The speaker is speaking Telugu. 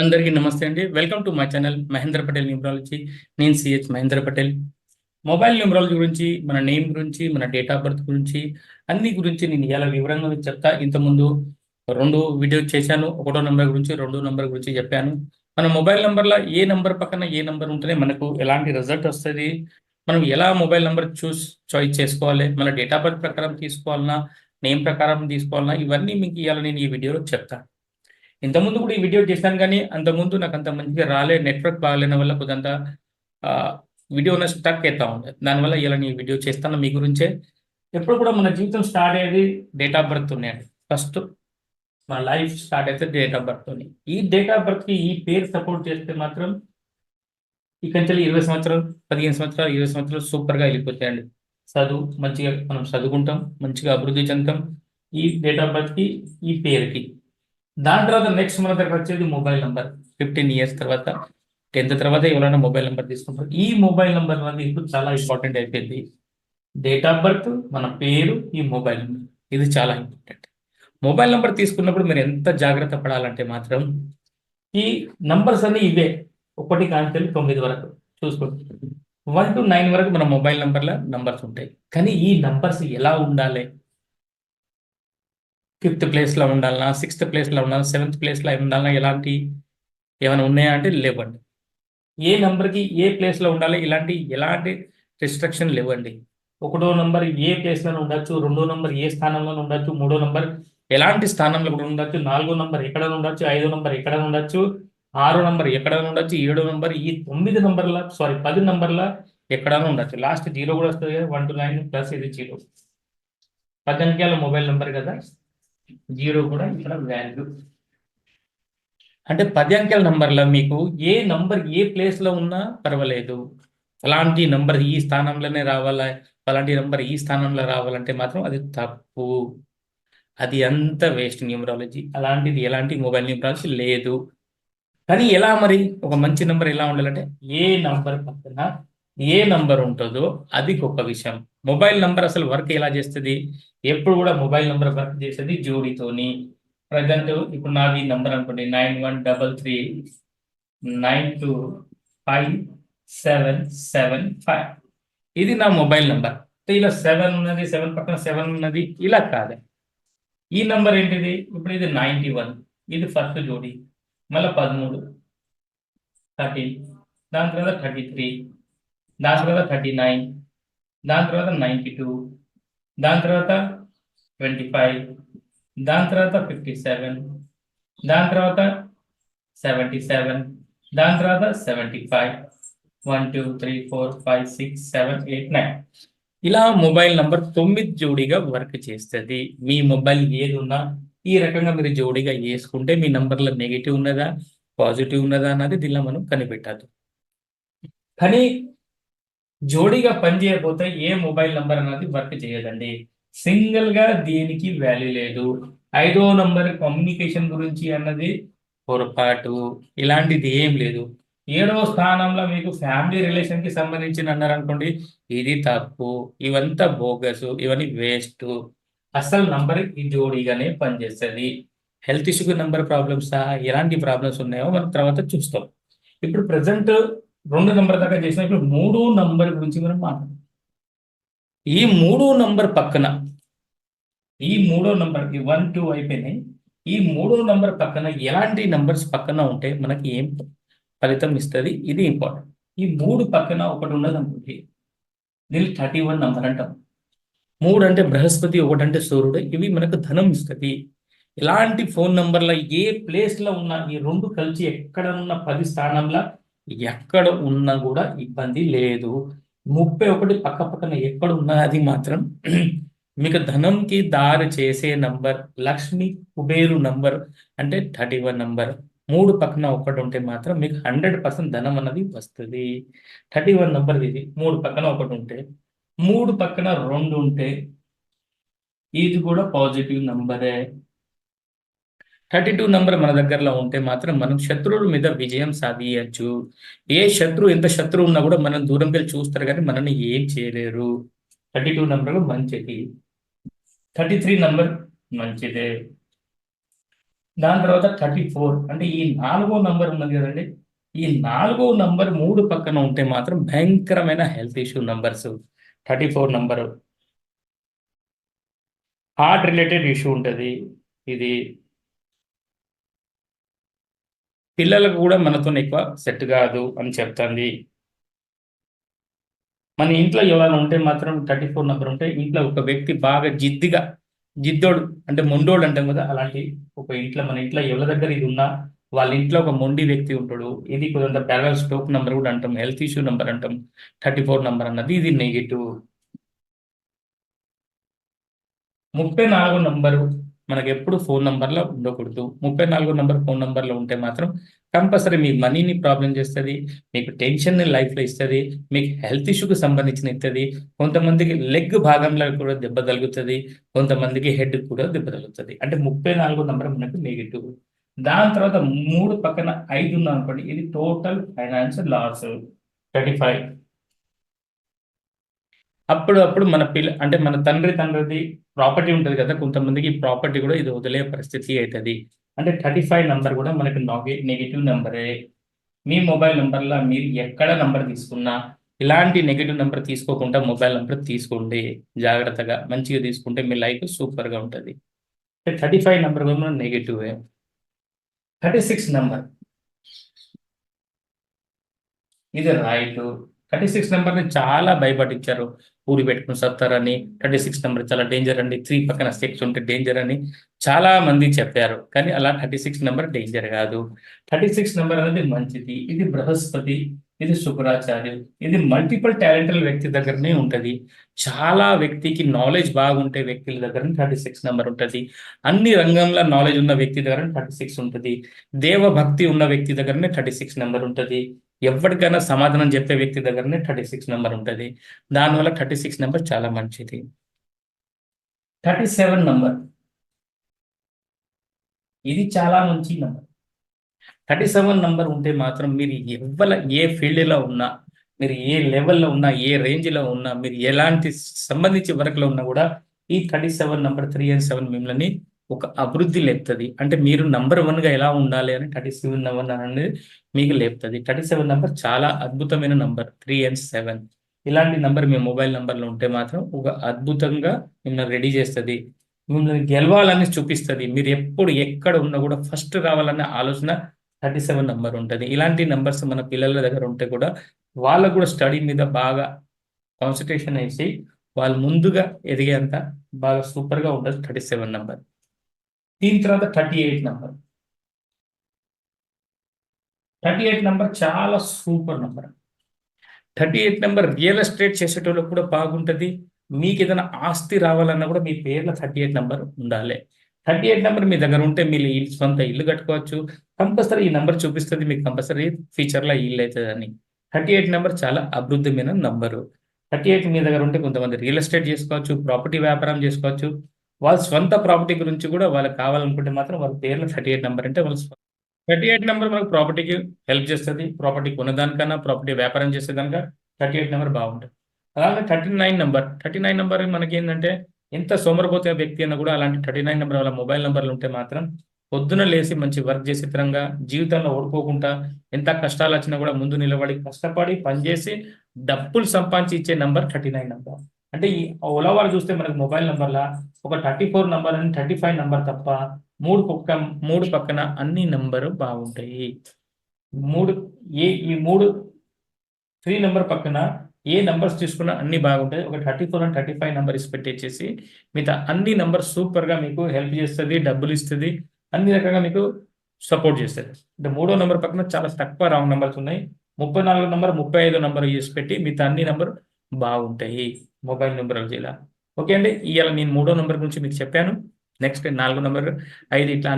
అందరికీ నమస్తే అండి. Welcome to my channel Mahendra Patel numerology. నేను CH Mahendra Patel. Mobile numerology గురించి, మన నేమ్ గురించి, మన డేట్ ఆఫ్ బర్త్ గురించి, అన్ని గురించి నేను ఇలా వివరంగా మీకు చెప్తా. ఇంతకుముందు 2 వీడియో చేశాను. ఒకటో నంబర్ గురించి, రెండో నంబర్ గురించి చెప్పాను. మన మొబైల్ నంబర్లో ఏ నంబర్ పక్కన ఏ నంబర్ ఉంటేనే మనకు ఎలాంటి రిజల్ట్ వస్తుంది, మనం ఎలా మొబైల్ నంబర్ చాయిస్ చేసుకోవాలి, మన డేట్ ఆఫ్ బర్త్ ప్రకారం తీసుకోవాలన్నా, నేమ్ ప్రకారం తీసుకోవాలన్నా, ఇవన్నీ మీకు ఇవాళ నేను ఈ వీడియోలో చెప్తాను. ఇంతకుముందు కూడా ఈ వీడియో చేశాను, కానీ అంతకుముందు నాకు అంత మంచిగా నెట్వర్క్ బాగాలేని వల్ల కొంత వీడియో స్టక్ అవుతా ఉంది. దానివల్ల ఇలా నేను వీడియో చేస్తాను మీ గురించే. ఎప్పుడు కూడా మన జీవితం స్టార్ట్ అయ్యేది డేట్ ఆఫ్ బర్త్ ఉన్నాయండి. ఫస్ట్ మన లైఫ్ స్టార్ట్ అయితే డేట్ ఆఫ్ బర్త్ ఉంది. ఈ డేట్ ఆఫ్ బర్త్కి ఈ పేరు సపోర్ట్ చేస్తే మాత్రం ఇక్కడి నుంచి 20 సంవత్సరాలు, 15 సంవత్సరాలు, 20 సంవత్సరాలు సూపర్గా వెళ్ళిపోతాయండి. చదువు మంచిగా మనం చదువుకుంటాం, మంచిగా అభివృద్ధి చెందుతాం ఈ డేట్ ఆఫ్ బర్త్కి, ఈ పేరుకి. దాని తర్వాత నెక్స్ట్ మన దగ్గర వచ్చేది మొబైల్ నెంబర్. 15 ఇయర్స్ తర్వాత, 10th తర్వాత ఎవరైనా మొబైల్ నెంబర్ తీసుకుంటారు. ఈ మొబైల్ నెంబర్ అనేది ఇప్పుడు చాలా ఇంపార్టెంట్ అయిపోయింది. డేట్ ఆఫ్ బర్త్, మన పేరు, ఈ మొబైల్ నెంబర్, ఇది చాలా ఇంపార్టెంట్. మొబైల్ నెంబర్ తీసుకున్నప్పుడు మీరు ఎంత జాగ్రత్త పడాలంటే మాత్రం ఈ నంబర్స్ అన్ని ఇవే, 1 కాంచెలు 9 వరకు చూసుకోండి. 1 to 9 వరకు మన మొబైల్ నెంబర్ల నంబర్స్ ఉంటాయి. కానీ ఈ నంబర్స్ ఎలా ఉండాలి? 5th ప్లేస్లో ఉండాలన్నా, 6th ప్లేస్లో ఉండాలి, 7th ప్లేస్లో ఉండాలన్నా, ఏమైనా ఉన్నాయా అంటే లేవండి. ఏ నెంబర్కి ఏ ప్లేస్లో ఉండాలి, ఎలాంటి రిస్ట్రిక్షన్ లేవండి. 1వ నంబర్ ఏ ప్లేస్లో ఉండొచ్చు, 2వ నంబర్ ఏ స్థానంలో ఉండొచ్చు, 3వ నంబర్ ఎలాంటి స్థానంలో కూడా ఉండొచ్చు, 4వ నంబర్ ఎక్కడ ఉండొచ్చు, 5వ నంబర్ ఎక్కడ ఉండొచ్చు, 6వ నంబర్ ఎక్కడ ఉండొచ్చు, 7వ నంబర్, ఈ 9 నంబర్ల 10 నంబర్ల ఎక్కడైనా ఉండొచ్చు. లాస్ట్ 0 కూడా వస్తుంది కదా, 1 to 9 ప్లస్ ఇది 0. 10 అంకెల మొబైల్ నెంబర్ కదా, 0 కూడా ఇక్కడ వాల్యూ. అంటే 10 అంకెల నంబర్లో మీకు ఏ నంబర్ ఏ ప్లేస్లో ఉన్నా పర్వాలేదు. అలాంటి నంబర్ ఈ స్థానంలోనే రావాలా, అలాంటి నంబర్ ఈ స్థానంలో రావాలంటే మాత్రం అది తప్పు. అది అంత వేస్ట్ న్యూమరాలజీ. అలాంటిది ఎలాంటి మొబైల్ న్యూమరాలజీ లేదు. కానీ ఎలా మరి ఒక మంచి నంబర్ ఎలా ఉండాలంటే, ఏ నంబర్ పక్కన ఏ నంబర్ ఉంటుందో అది గొప్ప విషయం. మొబైల్ నంబర్ అసలు వర్క్ ఎలా చేస్తుంది? ఎప్పుడు కూడా మొబైల్ నంబర్ వర్క్ చేసేది జోడితోని. ప్రజెంట్ ఇప్పుడు నాది నంబర్ అనుకోండి, 9133925775. ఇది నా మొబైల్ నంబర్. ఇలా 7 ఉన్నది, 7 పక్కన 7 ఉన్నది, ఇలా కాదు. ఈ నంబర్ ఏంటిది? ఇప్పుడు ఇది 91, ఇది ఫస్ట్ జోడి, మళ్ళీ 13, 30, దాని తర్వాత 33, దాని తర్వాత 39, దాని తర్వాత 92, దాని తర్వాత 25, దాని తర్వాత 57, దాని తర్వాత 77, దాని తర్వాత 75, 1 2 3 4 5 6 7 8 9. ఇలా మొబైల్ నంబర్ 9 జోడీగా వర్క్ చేస్తుంది. మీ మొబైల్ ఏది ఉన్నా ఈ రకంగా మీరు జోడీగా వేసుకుంటే మీ నంబర్లో నెగిటివ్ ఉన్నదా, పాజిటివ్ ఉన్నదా అన్నది దీనిలో మనం కనిపెట్టదు. కానీ జోడీగా పనిచేయకపోతే ఏ మొబైల్ నంబర్ అనేది వర్క్ చేయదండి. సింగిల్ గా దీనికి వాల్యూ లేదు. 5వ నంబర్ కమ్యూనికేషన్ గురించి అన్నది పొరపాటు, ఇలాంటిది ఏం లేదు. 7వ స్థానంలో మీకు ఫ్యామిలీ రిలేషన్ కి సంబంధించిన అన్నారు అనుకోండి, ఇది తప్పు. ఇవంతా బోగస్, ఇవన్నీ వేస్ట్. అసలు నంబర్ ఈ జోడీగానే పనిచేస్తుంది. హెల్త్ ఇష్యూకి నంబర్ ప్రాబ్లమ్స్, ఎలాంటి ప్రాబ్లమ్స్ ఉన్నాయో మనం తర్వాత చూస్తాం. ఇప్పుడు ప్రజెంట్ 2 నంబర్ దాకా చేసిన, ఇప్పుడు 3వ నంబర్ గురించి మనం మాట్లాడదాం. ఈ 3వ నంబర్ పక్కన, ఈ 3వ నంబర్ 1 2 అయిపోయినాయి. ఈ 3వ నంబర్ పక్కన ఎలాంటి నంబర్స్ పక్కన ఉంటే మనకి ఏం ఫలితం ఇస్తుంది, ఇది ఇంపార్టెంట్. ఈ 3 పక్కన ఒకటి ఉన్నది అనుకోండి, దీన్ని 31 నంబర్ అంటాం. 3 అంటే బృహస్పతి, 1 అంటే సూర్యుడు, ఇవి మనకు ధనం ఇస్తుంది. ఇలాంటి ఫోన్ నంబర్ల ఏ ప్లేస్లో ఉన్న ఈ 2 కలిసి ఎక్కడ ఉన్న 10 స్థానంలో ఎక్కడ ఉన్నా కూడా ఇబ్బంది లేదు. 31 పక్క పక్కన ఎక్కడ ఉన్నా అది మాత్రం మీకు ధనంకి దారి చేసే నంబర్, లక్ష్మి కుబేరు నంబర్ అంటే 31 నంబర్. 3 పక్కన ఒకటి ఉంటే మాత్రం మీకు 100% ధనం అన్నది వస్తుంది. 31 నంబర్ ఇది. 3 పక్కన ఒకటి ఉంటే, 3 పక్కన 2 ఉంటే ఇది కూడా పాజిటివ్ నంబరే. 32 నంబర్ మన దగ్గరలో ఉంటే మాత్రం మనం శత్రువుల మీద విజయం సాధించచ్చు. ఏ శత్రువు ఎంత శత్రువు ఉన్నా కూడా మనం దూరం వెళ్ళి చూస్తారు, కానీ మనల్ని ఏం చేయలేరు. 32 నంబర్ మంచిది. 33 నంబర్ మంచిదే. దాని తర్వాత 34 అంటే ఈ 4వ నంబర్ ఉన్నది కదండి, ఈ 4వ నంబర్ 3 పక్కన ఉంటే మాత్రం భయంకరమైన health issue numbers. 34 number heart related issue ఉంటుంది. ఇది పిల్లలకు కూడా మనతో ఎక్కువ సెట్ కాదు అని చెప్తుంది. మన ఇంట్లో ఎవరైనా ఉంటే మాత్రం 34 నంబర్ ఉంటే ఇంట్లో ఒక వ్యక్తి బాగా జిద్దోడు అంటే మొండోడు అంటాం కదా, అలాంటి ఒక ఇంట్లో మన ఇంట్లో ఎవరి దగ్గర ఇది ఉన్నా వాళ్ళ ఇంట్లో ఒక మొండి వ్యక్తి ఉంటాడు. ఇది కొంత బ్యాలెన్స్ స్ట్రోక్ నంబర్ కూడా అంటాం, హెల్త్ ఇష్యూ నంబర్ అంటాం. 34 నంబర్ అన్నది ఇది నెగిటివ్. 34 నంబరు మనకు ఎప్పుడు ఫోన్ నంబర్లో ఉండకూడదు. 34 నంబర్ ఫోన్ నంబర్లో ఉంటే మాత్రం కంపల్సరీ మీ మనీని ప్రాబ్లం చేస్తుంది, మీకు టెన్షన్ లైఫ్లో ఇస్తుంది, మీకు హెల్త్ ఇష్యూకి సంబంధించిన ఇస్తుంది. కొంతమందికి లెగ్ భాగంలో కూడా దెబ్బ తగులుతుంది, కొంతమందికి హెడ్ కూడా దెబ్బ తగులుతుంది. అంటే 34 నంబర్ మనకు నెగిటివ్. దాని తర్వాత 3 పక్కన 5 ఉంది అనుకోండి, ఇది టోటల్ ఫైనాన్షియల్ లాస్. 35 అప్పుడు మన అంటే మన తండ్రిది ప్రాపర్టీ ఉంటుంది కదా, కొంతమందికి ప్రాపర్టీ కూడా ఇది వదిలే పరిస్థితి అవుతుంది. అంటే 35 నంబర్ కూడా మనకి నెగిటివ్ నెంబరే. మీ మొబైల్ నెంబర్లో మీరు ఎక్కడ నంబర్ తీసుకున్నా ఇలాంటి నెగిటివ్ నెంబర్ తీసుకోకుండా మొబైల్ నెంబర్ తీసుకోండి. జాగ్రత్తగా మంచిగా తీసుకుంటే మీ లైఫ్ సూపర్గా ఉంటుంది. 35 నెంబర్ కూడా నెగిటివే. 36 నెంబర్ ఇది రైట్. 36 నెంబర్ని చాలా భయపడించారు, ఊరి పెట్టుకుని సత్తారని. 36 నెంబర్ చాలా డేంజర్ అండి, 3 పక్కన 6 ఉంటే డేంజర్ అని చాలా మంది చెప్పారు. కానీ అలా 36 నెంబర్ డేంజర్ కాదు. 36 నెంబర్ అనేది మంచిది. ఇది బృహస్పతి, ఇది శుక్రాచార్యం, ఇది మల్టిపుల్ టాలెంటల్ వ్యక్తి దగ్గరనే ఉంటుంది. చాలా వ్యక్తికి నాలెడ్జ్ బాగుంటే వ్యక్తుల దగ్గర 36 నెంబర్ ఉంటుంది. అన్ని రంగంలో నాలెడ్జ్ ఉన్న వ్యక్తి దగ్గర 36 ఉంటుంది. దేవభక్తి ఉన్న వ్యక్తి దగ్గరనే 36 నెంబర్ ఉంటుంది. ఎవరికైనా సమాధానం చెప్పే వ్యక్తి దగ్గరనే 36 నెంబర్ ఉంటుంది. దానివల్ల 36 నెంబర్ చాలా మంచిది. 37 నెంబర్ ఇది చాలా మంచి నెంబర్. 37 నెంబర్ ఉంటే మాత్రం మీరు ఏ ఫీల్డ్లో ఉన్నా, మీరు ఏ లెవెల్లో ఉన్నా, ఏ రేంజ్లో ఉన్నా, మీరు ఎలాంటి సంబంధించి వర్క్లో ఉన్నా కూడా ఈ 37 నెంబర్ 3 and 7 మిమ్మల్ని ఒక అభివృద్ధి లేపుతుంది. అంటే మీరు నంబర్ 1గా ఎలా ఉండాలి అని 37 నెంబర్ అనేది మీకు లేపుతుంది. 37 నెంబర్ చాలా అద్భుతమైన నంబర్. 3 and 7 ఇలాంటి నంబర్ మీ మొబైల్ నంబర్లో ఉంటే మాత్రం ఒక అద్భుతంగా మిమ్మల్ని రెడీ చేస్తుంది, మిమ్మల్ని గెలవాలని చూపిస్తుంది. మీరు ఎప్పుడు ఎక్కడ ఉన్నా కూడా ఫస్ట్ రావాలనే ఆలోచన 37 నెంబర్ ఉంటుంది. ఇలాంటి నెంబర్స్ మన పిల్లల దగ్గర ఉంటే కూడా వాళ్ళకు కూడా స్టడీ మీద బాగా కాన్సన్ట్రేషన్ వేసి వాళ్ళు ముందుగా ఎదిగేంత బాగా సూపర్గా ఉంటుంది 37 నెంబర్. దీని తర్వాత 38 నెంబర్. 38 నెంబర్ చాలా super number. 38 number real estate చేసేటోళ్ళకి కూడా బాగుంటుంది. మీకు ఏదైనా ఆస్తి రావాలన్నా కూడా మీ పేర్లో 38 నెంబర్ ఉండాలి. 38 నెంబర్ మీ దగ్గర ఉంటే మీరు సొంత ఇల్లు కట్టుకోవచ్చు. కంపల్సరీ ఈ నెంబర్ చూపిస్తుంది మీకు కంపల్సరీ ఫ్యూచర్లో ఇల్లు అవుతుందని. 38 నెంబర్ చాలా అభివృద్ధిమైన నంబరు. 38 మీ దగ్గర ఉంటే కొంతమంది రియల్ ఎస్టేట్ చేసుకోవచ్చు, ప్రాపర్టీ వ్యాపారం చేసుకోవచ్చు. వాళ్ళ స్వంత ప్రాపర్టీ గురించి కూడా వాళ్ళకి కావాలనుకుంటే మాత్రం వాళ్ళ పేర్లో 38 నెంబర్ అంటే వాళ్ళు 38 నెంబర్ మనకు ప్రాపర్టీకి హెల్ప్ చేస్తుంది. ప్రాపర్టీ కొనేదానికన్నా ప్రాపర్టీ వ్యాపారం చేసేదానిక 38 నెంబర్ బాగుంటుంది. అలాగే 39 నెంబర్ మనకి ఏంటంటే ఎంత సోమరపోతే వ్యక్తి అయినా కూడా అలాంటి 39 నెంబర్ వాళ్ళ మొబైల్ నెంబర్లు ఉంటే మాత్రం పొద్దున లేసి మంచి వర్క్ చేసే తరంగా జీవితంలో ఓడిపోకుండా ఎంత కష్టాలు వచ్చినా కూడా ముందు నిలబడి కష్టపడి పనిచేసి డబ్బులు సంపాదించి ఇచ్చే నెంబర్ 39 నెంబర్. అంటే ఈ ఓలా వాళ్ళు చూస్తే మనకు మొబైల్ నెంబర్లా ఒక 34 నెంబర్ అని 35 నెంబర్ తప్ప మూడు పక్కన అన్ని నెంబరు బాగుంటాయి. ఈ మూడు 3 నెంబర్ పక్కన ఏ నెంబర్స్ తీసుకున్నా అన్ని బాగుంటాయి. ఒక 34 and 35 నెంబర్ ఇసి పెట్టేసి మిగతా అన్ని నెంబర్ సూపర్గా మీకు హెల్ప్ చేస్తుంది, డబ్బులు ఇస్తుంది, అన్ని రకంగా మీకు సపోర్ట్ చేస్తుంది. అంటే 3వ నెంబర్ పక్కన చాలా తక్కువ రాంగ్ నెంబర్స్ ఉన్నాయి. 34 నెంబర్ 35 నెంబర్ చేసి పెట్టి మిగతా అన్ని నెంబర్ బాగుంటాయి మొబైల్ నెంబర్ ఇలా. ఓకే అండి, ఇవాళ నేను 3వ నెంబర్ గురించి మీకు చెప్పాను. నెక్స్ట్ 4వ నెంబర్ 5 ఇట్లా